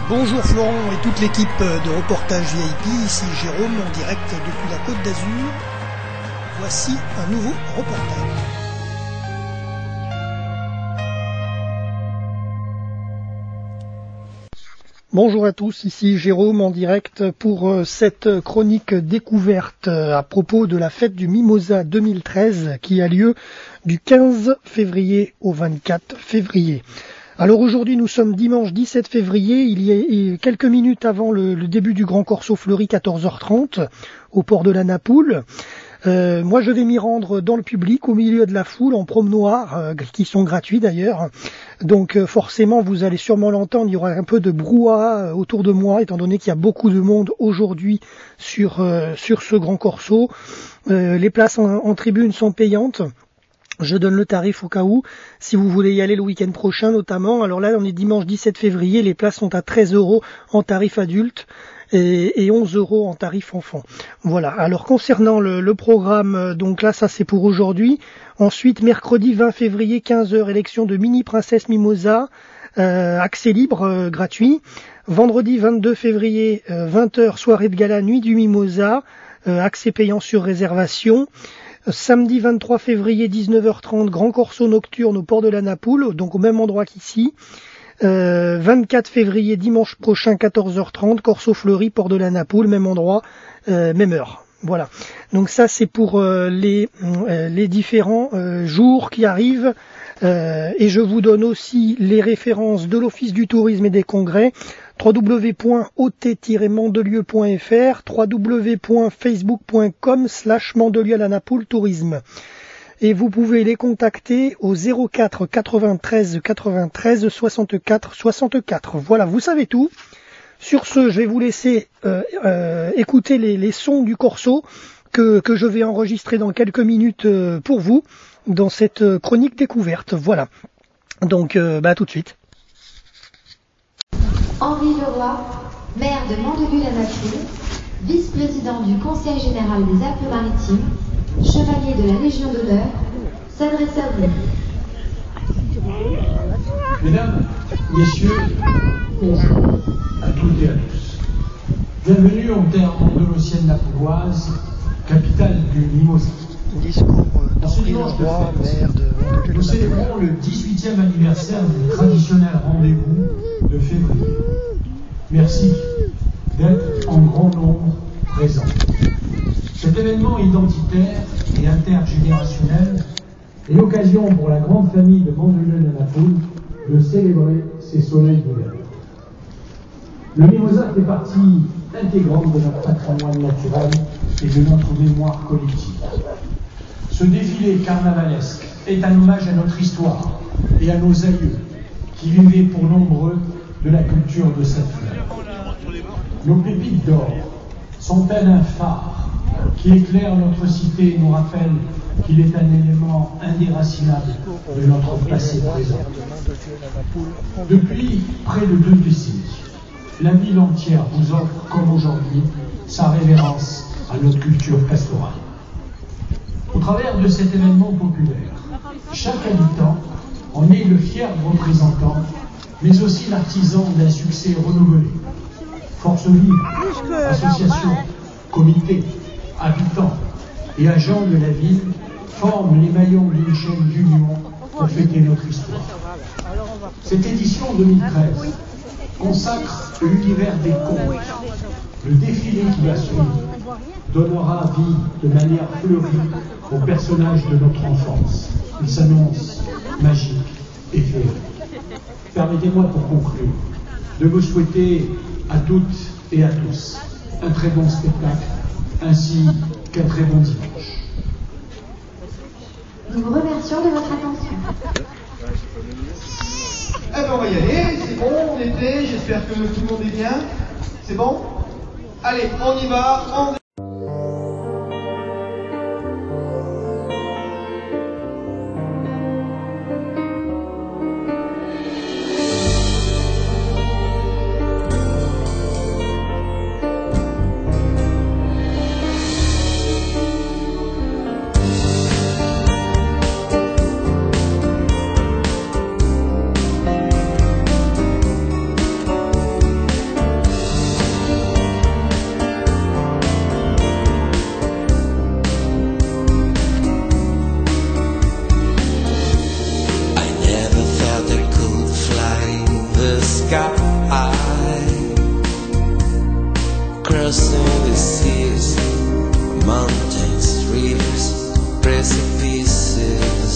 Bonjour Florent et toute l'équipe de Reportage VIP, ici Jérôme en direct depuis la Côte d'Azur. Voici un nouveau reportage. Bonjour à tous, ici Jérôme en direct pour cette chronique découverte à propos de la fête du Mimosa 2013 qui a lieu du 15 février au 24 février. Alors aujourd'hui nous sommes dimanche 17 février, il y a quelques minutes avant le début du Grand Corso Fleuri 14h30 au port de la Napoule. Moi je vais m'y rendre dans le public au milieu de la foule en promenoir qui sont gratuits d'ailleurs. Donc forcément vous allez sûrement l'entendre, il y aura un peu de brouhaha autour de moi étant donné qu'il y a beaucoup de monde aujourd'hui sur ce Grand Corso. Les places en tribune sont payantes. Je donne le tarif au cas où, si vous voulez y aller le week-end prochain notamment. Alors là, on est dimanche 17 février, les places sont à 13 € en tarif adulte et 11 € en tarif enfant. Voilà, alors concernant le programme, donc là, ça c'est pour aujourd'hui. Ensuite, mercredi 20 février, 15h, élection de Mini Princesse Mimosa, accès libre, gratuit. Vendredi 22 février, 20h, soirée de gala, nuit du Mimosa, accès payant sur réservation. Samedi 23 février 19h30, Grand Corso nocturne au port de la Napoule, donc au même endroit qu'ici. 24 février, dimanche prochain, 14h30, Corso Fleuri, port de la Napoule, même endroit, même heure. Voilà. Donc ça c'est pour les différents jours qui arrivent. Et je vous donne aussi les références de l'Office du tourisme et des congrès, www.ot-mandelieu.fr, www.facebook.com/Mandelieu-la-Napoule tourisme. Et vous pouvez les contacter au 04 93 93 64 64. Voilà, vous savez tout. Sur ce, je vais vous laisser écouter les sons du Corso que je vais enregistrer dans quelques minutes pour vous dans cette chronique découverte. Voilà. Donc, tout de suite. Henri Leroy, maire de Mandelieu-la-Napoule, vice-président du Conseil général des Alpes-Maritimes, chevalier de la Légion d'honneur, s'adresse à vous. Mesdames, Messieurs, bonjour à toutes et à tous. Bienvenue en terre andalosienne napouloise, capitale du Mimosa. Discours d'Henri Leroy, maire de Mandelieu-la-Napoule. Nous célébrons le 18e anniversaire du traditionnel rendez-vous de février. Merci d'être en grand nombre présents. Cet événement identitaire et intergénérationnel est l'occasion pour la grande famille de Mandelieu-la-Napoule de célébrer ses soleils d'hiver. Le Mimosa fait partie intégrante de notre patrimoine naturel et de notre mémoire collective. Ce défilé carnavalesque est un hommage à notre histoire et à nos aïeux qui vivaient pour nombreux de la culture de cette fleur. Nos pépites d'or sont-elles un phare qui éclaire notre cité et nous rappelle qu'il est un élément indéracinable de notre passé présent. Depuis près de 2 décennies, la ville entière vous offre, comme aujourd'hui, sa révérence à notre culture pastorale. Au travers de cet événement populaire, chaque habitant en est le fier représentant, mais aussi l'artisan d'un succès renouvelé. Forces vives, associations, comités, habitants et agents de la ville forment les maillons d'une chaîne d'union pour fêter notre histoire. Cette édition 2013 consacre l'univers des contes. Le défilé qui va suivre donnera vie de manière fleurie aux personnages de notre enfance. Il s'annonce magique et féerique. Permettez-moi pour conclure de vous souhaiter à toutes et à tous un très bon spectacle ainsi qu'un très bon dimanche. Nous vous remercions de votre attention. Alors on va y aller, c'est bon, on était, j'espère que tout le monde est bien. C'est bon? Allez, on y va, sky, crossing the seas, mountains, rivers, precipices.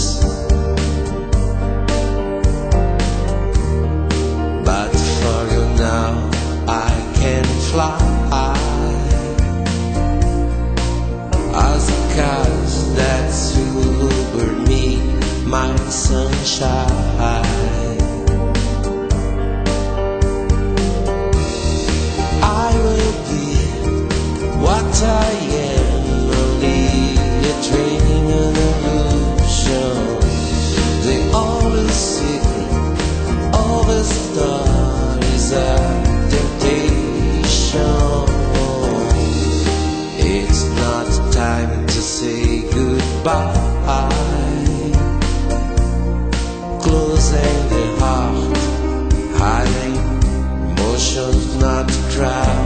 But for you now I can fly as the cars that super me, my sunshine. I will be what I am, only a dream and illusion. The only secret of a star is a temptation. It's not time to say goodbye. Closing the heart, hiding emotions not to cry.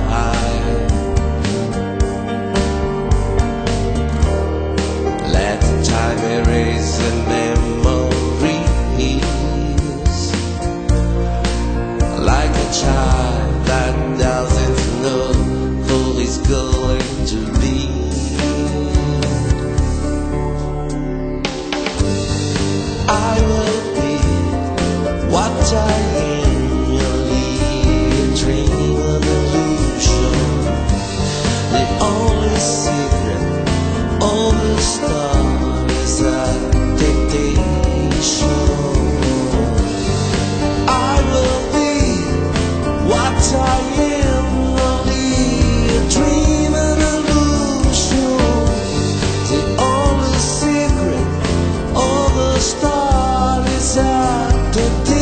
Let time erase the memories, like a child that doesn't know who is going to be. I will be what I am, only a dream and illusion. The only secret of the star is a temptation. I will be what I am, only a dream and illusion. The only secret of the star is a temptation.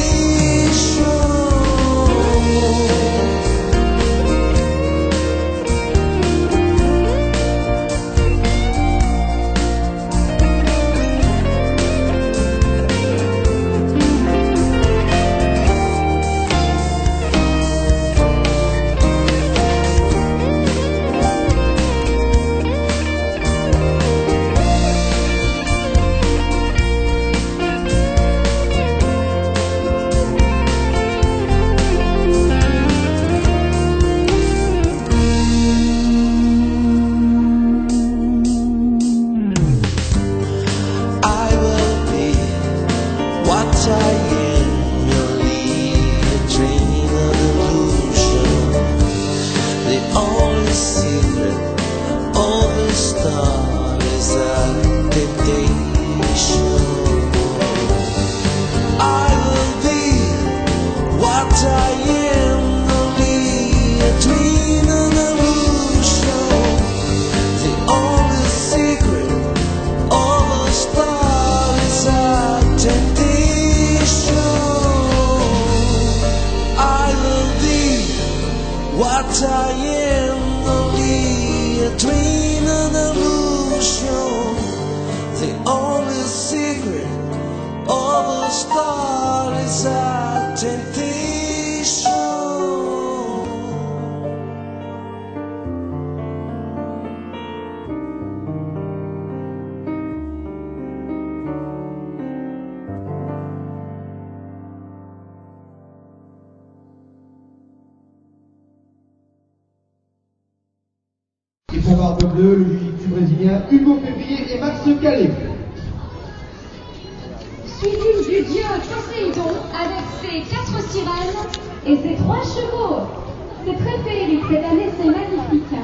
I will be what I am, only a dream and illusion. The only secret of the star is a temptation. I will be what I am, only a dream and illusion. The only secret of the star is a temptation. I will be what I am, only a dream and illusion. The only secret of the star is a temptation. Et pour Barbe Bleue, le jiu-jitsu brésilien Hugo Février et Max Calais. Suivi du dieu Poséidon avec ses 4 sirènes et ses 3 chevaux. C'est très féerique, cette année c'est magnifique.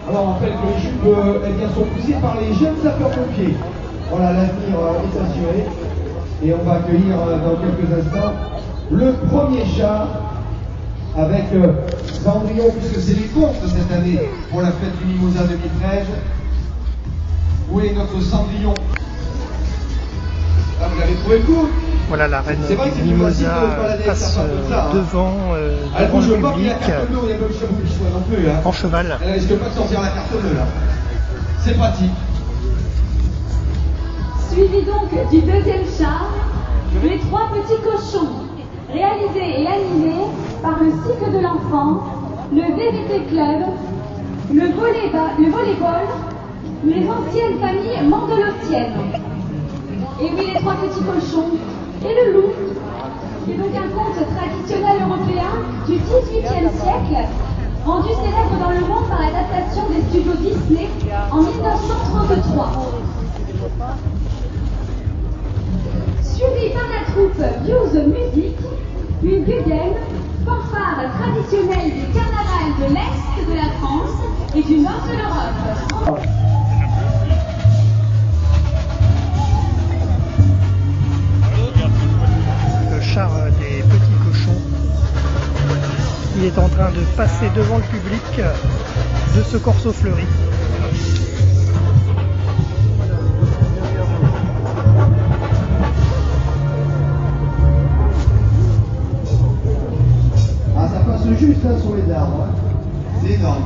Alors on rappelle que les jupes eh bien, sont poussées par les jeunes sapeurs-pompiers. Voilà, l'avenir est assuré. Et on va accueillir dans quelques instants le premier char avec Cendrillon, puisque c'est les comptes de cette année pour la fête du Mimosa 2013. Où est notre Cendrillon? Ah, vous l'avez trouvé le coup? Voilà, la reine C'est vrai que du c'est plus facile Mimosa de se balader avec passe sa femme comme ça, hein. devant, Elle devant bouge le pas, puis la public carte bleue, il n'y a pas le chabou qui soit non plus. Hein. en cheval. Elle risque pas de sortir la carte bleue là. C'est pratique. Suivi donc du deuxième char, les 3 petits cochons, réalisés et animés par le cycle de l'enfant, le VVT Club, le volleyball, les anciennes familles mandolotiennes. Et oui, les 3 petits cochons et le loup, qui est donc un conte traditionnel européen. du XVIIIe siècle, rendu célèbre dans le monde par l'adaptation des studios Disney en 1933. Suivi par la troupe Muse Music, une bugle, fanfare traditionnelle du carnaval de l'Est de la France et du Nord de l'Europe. Le char des petits cochons, il est en train de passer devant le public de ce Corso fleuri. Ah, ça passe juste là sur les arbres. Hein. C'est énorme.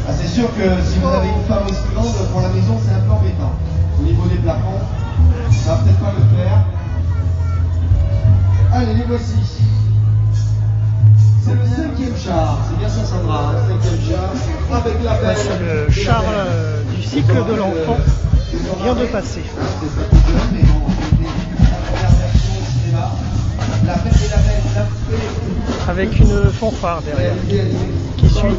Ah, c'est sûr que si vous avez une femme aussi grande, pour la maison, c'est un peu embêtant. Au niveau des plafonds, ça va peut-être pas le faire. Allez, les voici. C'est le 5e char. C'est bien ça, Sandra, hein, 5e char. Avec la belle. Le char du cycle de l'enfant vient de passer. C'est ça tout jeune, mais bon, la version au cinéma. La belle et la belle, la belle. Avec une fanfare derrière qui suit.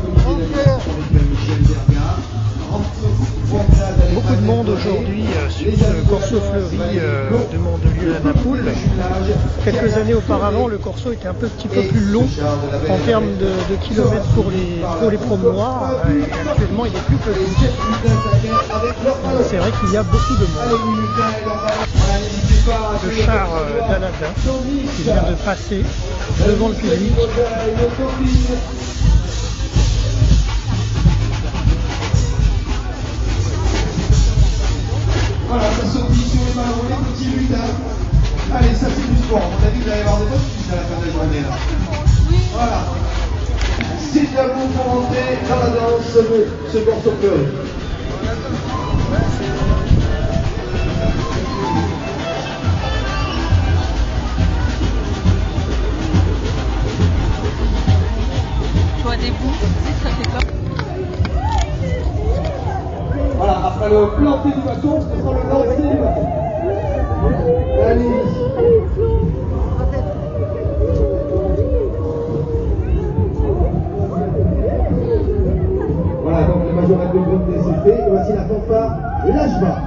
Beaucoup de monde aujourd'hui sur ce Corso fleuri de Mandelieu à Naples. Quelques années auparavant, le Corso était un petit peu plus long en termes de kilomètres pour les promenoirs. Et actuellement, il est plus petit. C'est vrai qu'il y a beaucoup de monde. Le char d'Aladin qui vient de passer devant le public. Voilà, ça sautille sur les ballons, les petits lutins. Allez, ça c'est du sport. On a vu qu'il allait y avoir des bonnes pistes à la fin de la journée là. Voilà. C'est à vous pour rentrer dans la danse de ce Corso fleuri. Toi debout, ça fait peur. Voilà, après le planter du bâton, ce sera le lancer du bâton. Allez. Voilà, donc les majorettes de groupe c'est fait. Et voici la fanfare Lâche-bas.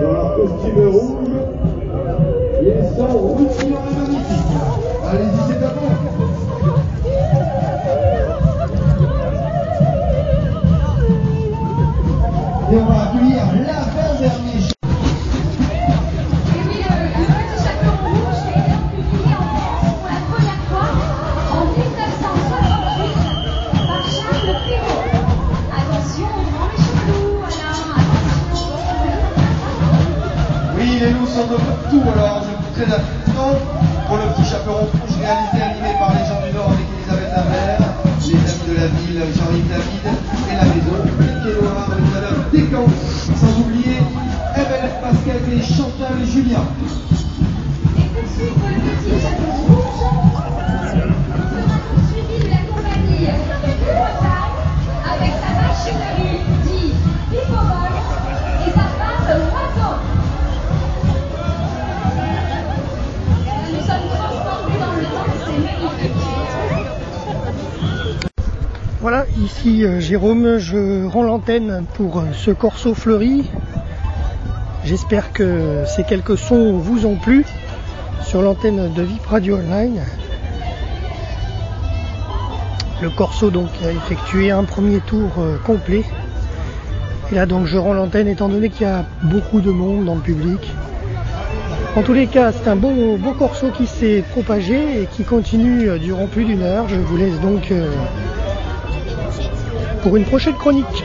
Dans leur costume rouge, ils sont routilants et magnifiques. Allez-y, c'est à vous. Et on va accueillir l'avant-dernier char. Et oui, le petit chaperon rouge a été publié en France pour la première fois en 1968 par Charles Perrault. Attention aux grands méchants loups, alors attention. Oui, les loups sont de tout, alors je vous très attention pour le petit chaperon rouge réalisé animé par les gens du Nord avec Elisabeth Hammer, les amis de la ville, Jean-Yves David et la maison, Piquet Noir, Madame Descamps, sans oublier MLF Pascal et Chantal et Julien. Et pour suivre le petit chaperon rouge, sera suivi de la compagnie Bretagne avec sa machinerie dit Picobol et sa femme Oiseau. Nous sommes transportés dans le temps, c'est magnifique. Voilà, ici Jérôme, je rends l'antenne pour ce Corso fleuri. J'espère que ces quelques sons vous ont plu sur l'antenne de VIP Radio Online. Le Corso donc a effectué un premier tour complet. Et là donc je rends l'antenne étant donné qu'il y a beaucoup de monde dans le public. En tous les cas, c'est un beau Corso qui s'est propagé et qui continue durant plus d'1 heure. Je vous laisse donc pour une prochaine chronique.